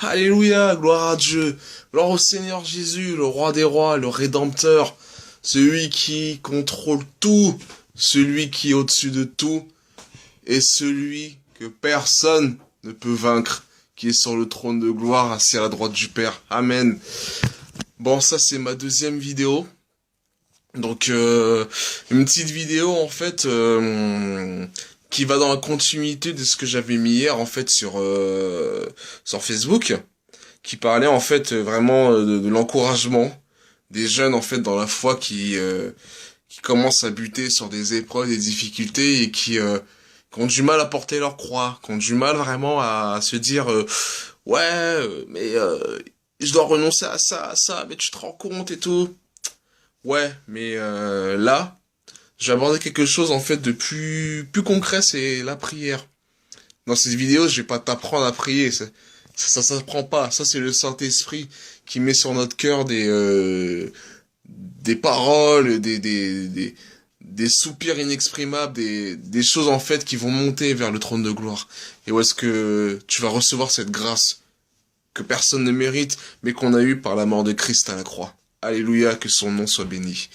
Alléluia, gloire à Dieu, gloire au Seigneur Jésus, le roi des rois, le rédempteur, celui qui contrôle tout, celui qui est au-dessus de tout, et celui que personne ne peut vaincre, qui est sur le trône de gloire, assis à la droite du Père. Amen. Bon, ça c'est ma deuxième vidéo. Donc, une petite vidéo en fait qui va dans la continuité de ce que j'avais mis hier en fait sur Facebook, qui parlait en fait vraiment de l'encouragement des jeunes en fait dans la foi qui commencent à buter sur des épreuves, des difficultés et qui ont du mal à porter leur croix, qui ont du mal vraiment à se dire ouais mais je dois renoncer à ça, mais tu te rends compte et tout. Ouais, mais là, j'ai abordé quelque chose en fait de plus concret, c'est la prière. Dans cette vidéo, je vais pas t'apprendre à prier, ça s'apprend pas. Ça c'est le Saint-Esprit qui met sur notre cœur des paroles, des soupirs inexprimables, des choses en fait qui vont monter vers le trône de gloire. Et où est-ce que tu vas recevoir cette grâce que personne ne mérite, mais qu'on a eue par la mort de Christ à la croix. Alléluia, que son nom soit béni.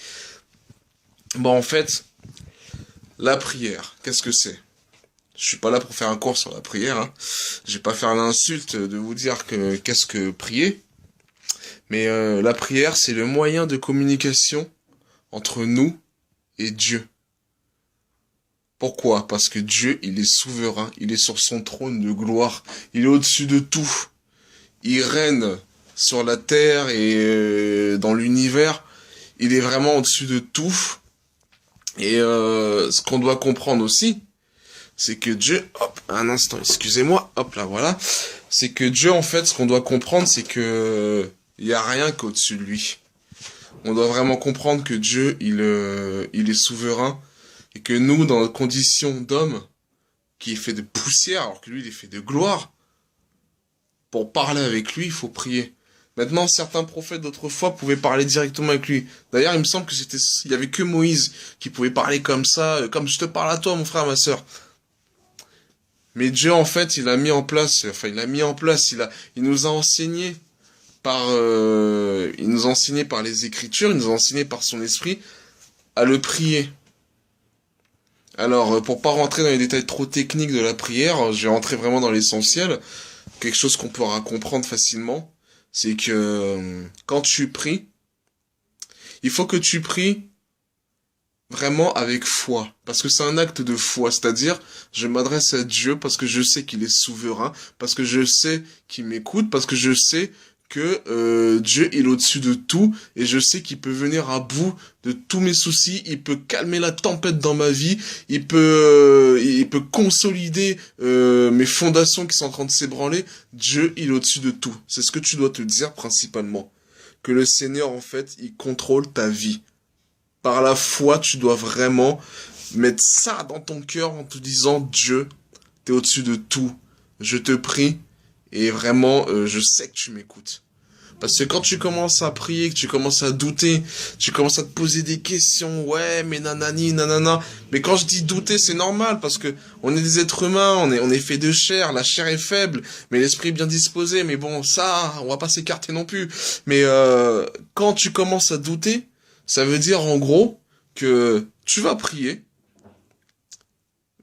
Bon, en fait, la prière, qu'est-ce que c'est? Je suis pas là pour faire un cours sur la prière, hein. Je vais pas faire l'insulte de vous dire que qu'est-ce que prier. Mais la prière, c'est le moyen de communication entre nous et Dieu. Pourquoi? Parce que Dieu, il est souverain, il est sur son trône de gloire, il est au-dessus de tout. Il règne sur la terre et dans l'univers, il est vraiment au-dessus de tout. Et ce qu'on doit comprendre aussi, c'est que Dieu, hop, un instant, excusez-moi, hop là, voilà, c'est que Dieu, en fait, ce qu'on doit comprendre, c'est que il y a rien qu'au-dessus de lui. On doit vraiment comprendre que Dieu, il est souverain et que nous, dans notre condition d'homme, qui est fait de poussière, alors que lui, il est fait de gloire, pour parler avec lui, il faut prier. Maintenant, certains prophètes d'autrefois pouvaient parler directement avec lui. D'ailleurs, il me semble que il y avait que Moïse qui pouvait parler comme ça, comme je te parle à toi, mon frère, ma sœur. Mais Dieu, en fait, il nous a enseigné il nous a enseigné par les Écritures, il nous a enseigné par son esprit à le prier. Alors, pour pas rentrer dans les détails trop techniques de la prière, je vais rentrer vraiment dans l'essentiel. Quelque chose qu'on pourra comprendre facilement, c'est que quand tu pries, il faut que tu pries vraiment avec foi, parce que c'est un acte de foi, c'est-à-dire je m'adresse à Dieu parce que je sais qu'il est souverain, parce que je sais qu'il m'écoute, parce que je sais que Dieu est au-dessus de tout et je sais qu'il peut venir à bout de tous mes soucis, il peut calmer la tempête dans ma vie, il peut consolider mes fondations qui sont en train de s'ébranler. Dieu il est au-dessus de tout. C'est ce que tu dois te dire principalement, que le Seigneur en fait il contrôle ta vie. Par la foi, tu dois vraiment mettre ça dans ton cœur en te disant Dieu, t'es au-dessus de tout. Je te prie et vraiment, je sais que tu m'écoutes. Parce que quand tu commences à prier, que tu commences à douter, tu commences à te poser des questions, ouais, mais nanani, nanana. Mais quand je dis douter, c'est normal, parce que on est des êtres humains, on est fait de chair, la chair est faible, mais l'esprit est bien disposé, mais bon, ça, on va pas s'écarter non plus. Mais quand tu commences à douter, ça veut dire en gros que tu vas prier,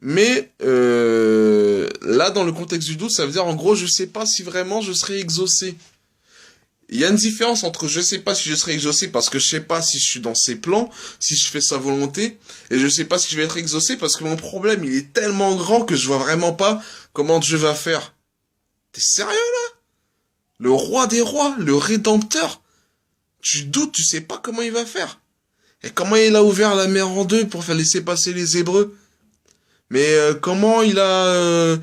mais là, dans le contexte du doute, ça veut dire en gros, je sais pas si vraiment je serai exaucé. Il y a une différence entre je sais pas si je serai exaucé parce que je sais pas si je suis dans ses plans, si je fais sa volonté, et je sais pas si je vais être exaucé parce que mon problème il est tellement grand que je vois vraiment pas comment Dieu va faire. T'es sérieux là? Le roi des rois, le rédempteur, tu doutes, tu sais pas comment il va faire. Et comment il a ouvert la mer en deux pour faire laisser passer les Hébreux? Mais comment il a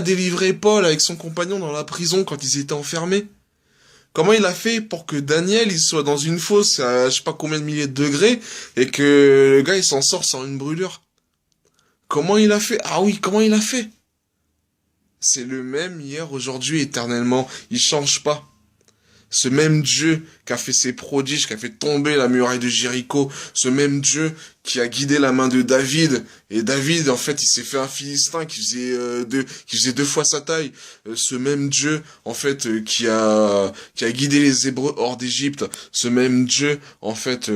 délivré Paul avec son compagnon dans la prison quand ils étaient enfermés? Comment il a fait pour que Daniel il soit dans une fosse à je sais pas combien de milliers de degrés et que le gars il s'en sort sans une brûlure? Comment il a fait? Ah oui, comment il a fait? C'est le même hier, aujourd'hui, éternellement. Il change pas. Ce même Dieu qui a fait ses prodiges, qui a fait tomber la muraille de Jéricho, ce même Dieu qui a guidé la main de David, et David, en fait, il s'est fait un Philistin qui faisait 2 fois sa taille. Ce même Dieu, en fait, qui a guidé les Hébreux hors d'Égypte. Ce même Dieu, en fait,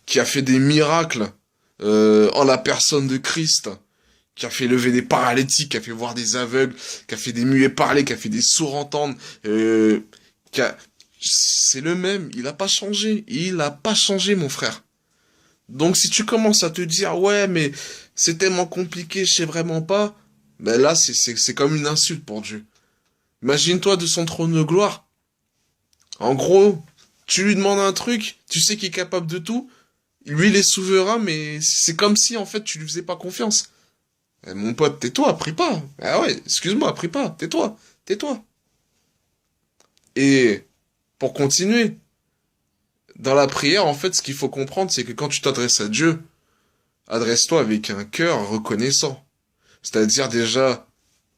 qui a fait des miracles, en la personne de Christ, qui a fait lever des paralytiques, qui a fait voir des aveugles, qui a fait des muets parler, qui a fait des sourds entendre, c'est le même, il a pas changé, mon frère. Donc si tu commences à te dire, ouais, mais c'est tellement compliqué, je sais vraiment pas, ben là, c'est comme une insulte pour Dieu. Imagine-toi de son trône de gloire. En gros, tu lui demandes un truc, tu sais qu'il est capable de tout, lui il est souverain, mais c'est comme si, en fait, tu lui faisais pas confiance. Mon pote, tais-toi, prie pas. Ah ouais, excuse-moi, prie pas, tais-toi, tais-toi. Et pour continuer, dans la prière, en fait, ce qu'il faut comprendre, c'est que quand tu t'adresses à Dieu, adresse-toi avec un cœur reconnaissant. C'est-à-dire déjà,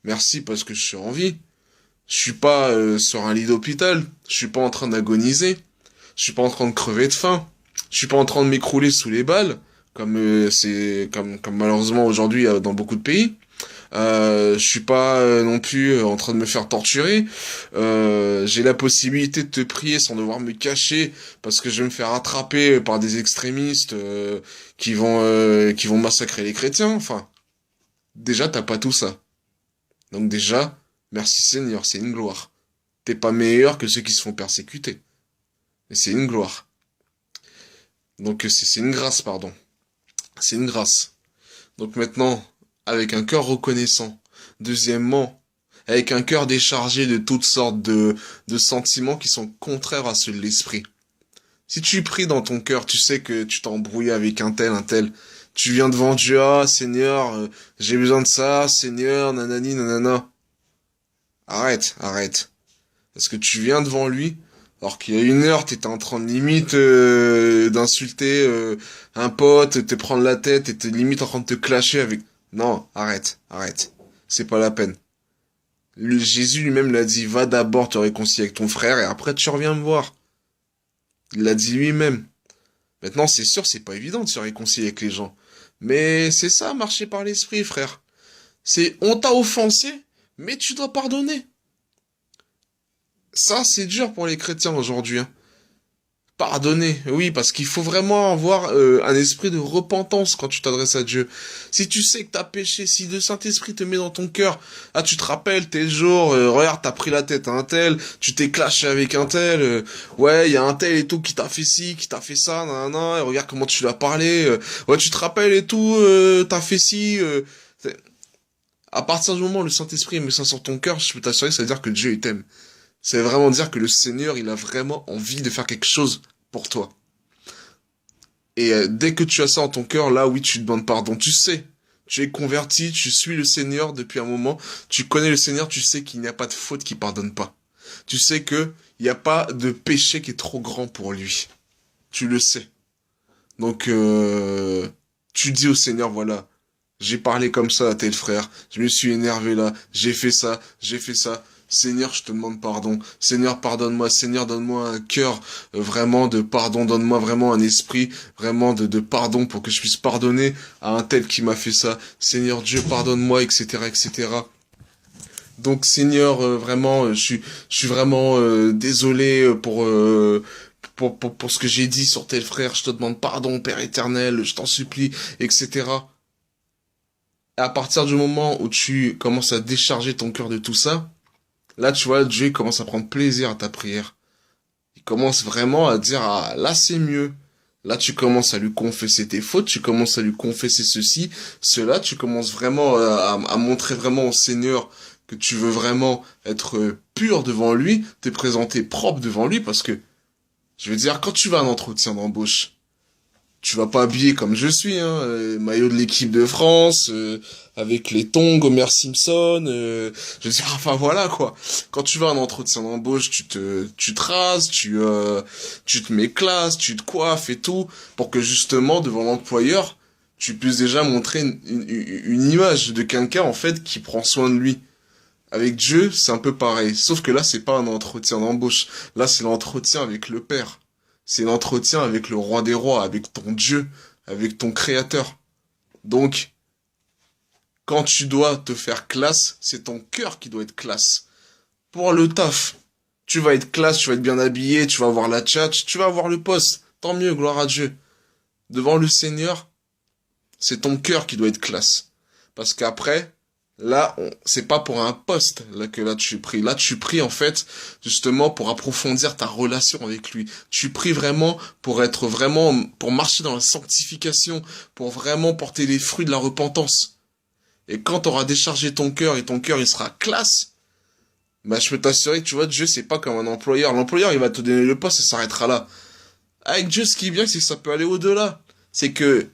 merci parce que je suis en vie. Je suis pas sur un lit d'hôpital. Je suis pas en train d'agoniser. Je suis pas en train de crever de faim. Je suis pas en train de m'écrouler sous les balles, comme malheureusement aujourd'hui dans beaucoup de pays. Je suis pas non plus en train de me faire torturer. J'ai la possibilité de te prier sans devoir me cacher parce que je vais me faire attraper par des extrémistes qui vont massacrer les chrétiens. Enfin, déjà t'as pas tout ça. Donc déjà, merci Seigneur, c'est une gloire. T'es pas meilleur que ceux qui se font persécuter. Mais c'est une gloire. Donc c'est une grâce, pardon. C'est une grâce. Donc maintenant, avec un cœur reconnaissant. Deuxièmement, avec un cœur déchargé de toutes sortes de sentiments qui sont contraires à ceux de l'esprit. Si tu pries dans ton cœur, tu sais que tu t'es embrouillé avec un tel. Tu viens devant Dieu, ah Seigneur, j'ai besoin de ça, Seigneur, nanani, nanana. Arrête. Parce que tu viens devant lui, alors qu'il y a 1 heure, t'étais en train de limite d'insulter un pote, te prendre la tête, et t'es limite en train de te clasher avec... Non, arrête. C'est pas la peine. Jésus lui-même l'a dit, va d'abord te réconcilier avec ton frère, et après tu reviens me voir. Il l'a dit lui-même. Maintenant, c'est sûr, c'est pas évident de se réconcilier avec les gens. Mais c'est ça, marcher par l'esprit, frère. On t'a offensé, mais tu dois pardonner. Ça, c'est dur pour les chrétiens aujourd'hui, hein. Pardonner, oui, parce qu'il faut vraiment avoir un esprit de repentance quand tu t'adresses à Dieu. Si tu sais que t'as péché, si le Saint-Esprit te met dans ton cœur, ah tu te rappelles tes jours, regarde t'as pris la tête à un tel, tu t'es clashé avec un tel, ouais il y a un tel et tout qui t'a fait ci, qui t'a fait ça, nanana, et regarde comment tu l'as parlé, ouais tu te rappelles et tout, t'as fait ci, à partir du moment où le Saint-Esprit met ça sur ton cœur, je peux t'assurer que ça veut dire que Dieu il t'aime. C'est vraiment dire que le Seigneur, il a vraiment envie de faire quelque chose pour toi. Et dès que tu as ça en ton cœur, là, oui, tu demandes pardon. Tu sais, tu es converti, tu suis le Seigneur depuis un moment, tu connais le Seigneur, tu sais qu'il n'y a pas de faute qui pardonne pas. Tu sais que il n'y a pas de péché qui est trop grand pour lui. Tu le sais. Donc, tu dis au Seigneur, voilà, j'ai parlé comme ça à tel frère, je me suis énervé là, j'ai fait ça. Seigneur, je te demande pardon. Seigneur, pardonne-moi. Seigneur, donne-moi un cœur vraiment de pardon. Donne-moi vraiment un esprit vraiment de pardon pour que je puisse pardonner à un tel qui m'a fait ça. Seigneur Dieu, pardonne-moi, etc., etc. Donc, Seigneur, vraiment, je suis vraiment désolé pour ce que j'ai dit sur tel frère. Je te demande pardon, Père éternel. Je t'en supplie, etc. Et à partir du moment où tu commences à décharger ton cœur de tout ça, là, tu vois, Dieu commence à prendre plaisir à ta prière. Il commence vraiment à dire, ah, là, c'est mieux. Là, tu commences à lui confesser tes fautes, tu commences à lui confesser ceci, cela, tu commences vraiment à montrer vraiment au Seigneur que tu veux vraiment être pur devant lui, te présenter propre devant lui, parce que, je veux dire, quand tu vas à un entretien d'embauche, tu vas pas habiller comme je suis, hein, maillot de l'équipe de France, avec les tongs, Homer Simpson, je veux dire, enfin voilà quoi. Quand tu vas à un entretien d'embauche, tu te rases, tu te mets classe, tu te coiffes et tout, pour que justement devant l'employeur, tu puisses déjà montrer une image de quelqu'un en fait qui prend soin de lui. Avec Dieu, c'est un peu pareil. Sauf que là, c'est pas un entretien d'embauche. Là, c'est l'entretien avec le Père. C'est l'entretien avec le roi des rois, avec ton Dieu, avec ton créateur. Donc, quand tu dois te faire classe, c'est ton cœur qui doit être classe. Pour le taf, tu vas être classe, tu vas être bien habillé, tu vas avoir la tchatch, tu vas avoir le poste. Tant mieux, gloire à Dieu. Devant le Seigneur, c'est ton cœur qui doit être classe. Parce qu'après, là, c'est pas pour un poste là tu pries. Là, tu pries en fait justement pour approfondir ta relation avec lui. Tu pries vraiment pour être vraiment, pour marcher dans la sanctification, pour vraiment porter les fruits de la repentance. Et quand tu auras déchargé ton cœur et ton cœur il sera classe, bah je peux t'assurer que tu vois, Dieu c'est pas comme un employeur. L'employeur il va te donner le poste et ça s'arrêtera là. Avec Dieu, ce qui est bien, c'est que ça peut aller au-delà. C'est que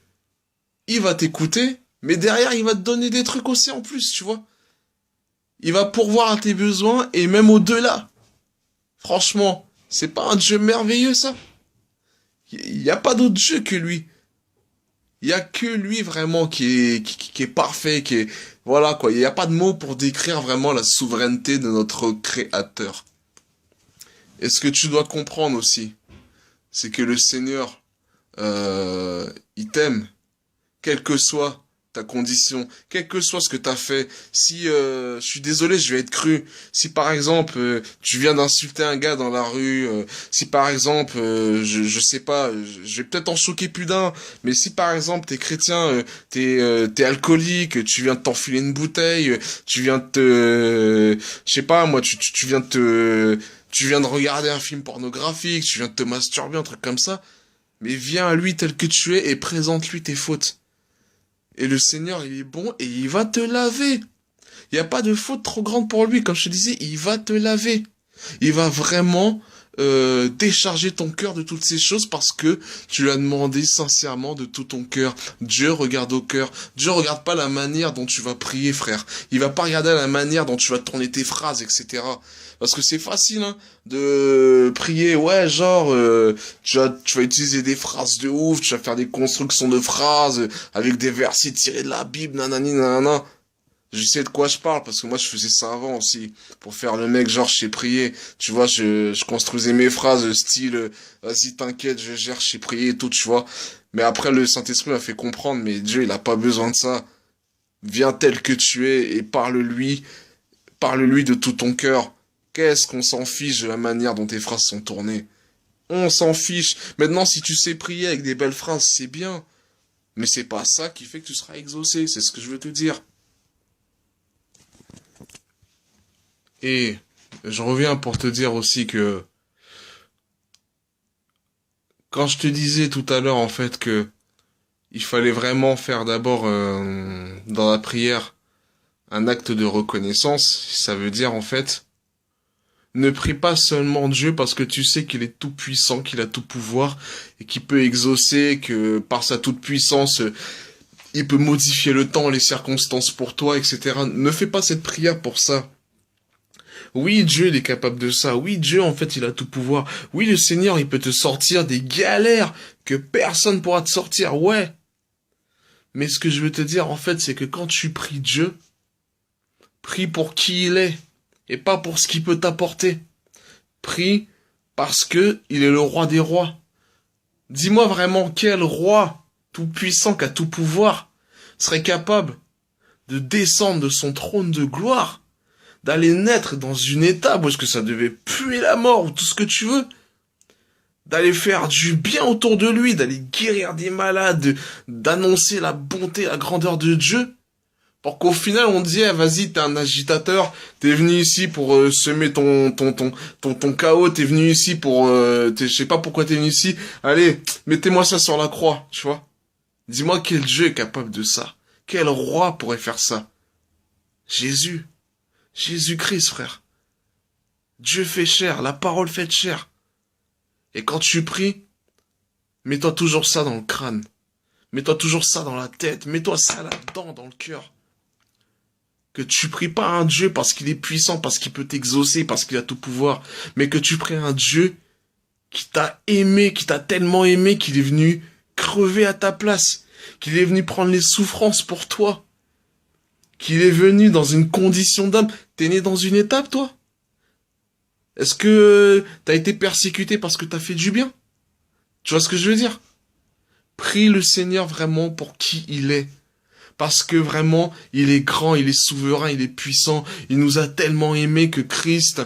il va t'écouter, mais derrière il va te donner des trucs aussi en plus, tu vois. Il va pourvoir à tes besoins et même au-delà. Franchement, c'est pas un Dieu merveilleux ça? Il y a pas d'autre Dieu que lui. Il y a que lui vraiment qui est parfait, qui est voilà quoi. Il y a pas de mots pour décrire vraiment la souveraineté de notre Créateur. Et ce que tu dois comprendre aussi, c'est que le Seigneur, il t'aime, quelle que soit ta condition, quel que soit ce que t'as fait. Si, je suis désolé, je vais être cru. Si par exemple, tu viens d'insulter un gars dans la rue, si par exemple, je sais pas, je vais peut-être en choquer plus d'un, mais si par exemple t'es chrétien, t'es alcoolique, tu viens de t'enfiler une bouteille, tu viens de je sais pas moi, tu viens de tu viens de regarder un film pornographique, tu viens de te masturber, un truc comme ça, mais viens à lui tel que tu es et présente-lui tes fautes. Et le Seigneur, il est bon et il va te laver. Il n'y a pas de faute trop grande pour lui. Comme je te disais, il va te laver. Il va vraiment décharger ton cœur de toutes ces choses parce que tu lui as demandé sincèrement de tout ton cœur. Dieu regarde au cœur. Dieu regarde pas la manière dont tu vas prier, frère. Il va pas regarder la manière dont tu vas tourner tes phrases, etc. Parce que c'est facile, hein, de prier, ouais, genre, tu vas utiliser des phrases de ouf, tu vas faire des constructions de phrases avec des versets tirés de la Bible, nanani, nanana. Je sais de quoi je parle, parce que moi je faisais ça avant aussi, pour faire le mec, genre, je sais prier. Tu vois, je construisais mes phrases, style, vas-y, t'inquiète, je gère, je sais prier et tout, tu vois. Mais après, le Saint-Esprit m'a fait comprendre, mais Dieu, il a pas besoin de ça. Viens tel que tu es et parle-lui de tout ton cœur. Qu'est-ce qu'on s'en fiche de la manière dont tes phrases sont tournées? On s'en fiche. Maintenant, si tu sais prier avec des belles phrases, c'est bien. Mais c'est pas ça qui fait que tu seras exaucé, c'est ce que je veux te dire. Et je reviens pour te dire aussi que quand je te disais tout à l'heure en fait que il fallait vraiment faire d'abord dans la prière un acte de reconnaissance, ça veut dire en fait ne prie pas seulement Dieu parce que tu sais qu'il est tout puissant, qu'il a tout pouvoir et qu'il peut exaucer, que par sa toute puissance il peut modifier le temps, les circonstances pour toi, etc. Ne fais pas cette prière pour ça. Oui, Dieu, il est capable de ça. Oui, Dieu, en fait, il a tout pouvoir. Oui, le Seigneur, il peut te sortir des galères que personne pourra te sortir. Ouais. Mais ce que je veux te dire, en fait, c'est que quand tu pries Dieu, prie pour qui il est et pas pour ce qu'il peut t'apporter. Prie parce que il est le roi des rois. Dis-moi vraiment quel roi tout puissant qui a tout pouvoir serait capable de descendre de son trône de gloire, d'aller naître dans une étape où est-ce que ça devait puer la mort ou tout ce que tu veux, d'aller faire du bien autour de lui, d'aller guérir des malades, d'annoncer la bonté, la grandeur de Dieu, pour qu'au final on dise eh, vas-y t'es un agitateur, t'es venu ici pour semer ton chaos, t'es venu ici pour je sais pas pourquoi t'es venu ici, allez mettez-moi ça sur la croix, tu vois. Dis-moi quel Dieu est capable de ça, quel roi pourrait faire ça? Jésus. Jésus-Christ, frère. Dieu fait chair, la parole fait chair. Et quand tu pries, mets-toi toujours ça dans le crâne. Mets-toi toujours ça dans la tête. Mets-toi ça là-dedans, dans le cœur. Que tu pries pas un Dieu parce qu'il est puissant, parce qu'il peut t'exaucer, parce qu'il a tout pouvoir. Mais que tu pries un Dieu qui t'a aimé, qui t'a tellement aimé qu'il est venu crever à ta place. Qu'il est venu prendre les souffrances pour toi. qu'il est venu dans une condition d'homme. T'es né dans une étape, toi? Est-ce que t'as été persécuté parce que t'as fait du bien? Tu vois ce que je veux dire? Prie le Seigneur vraiment pour qui il est. Parce que vraiment, il est grand, il est souverain, il est puissant. Il nous a tellement aimés que Christ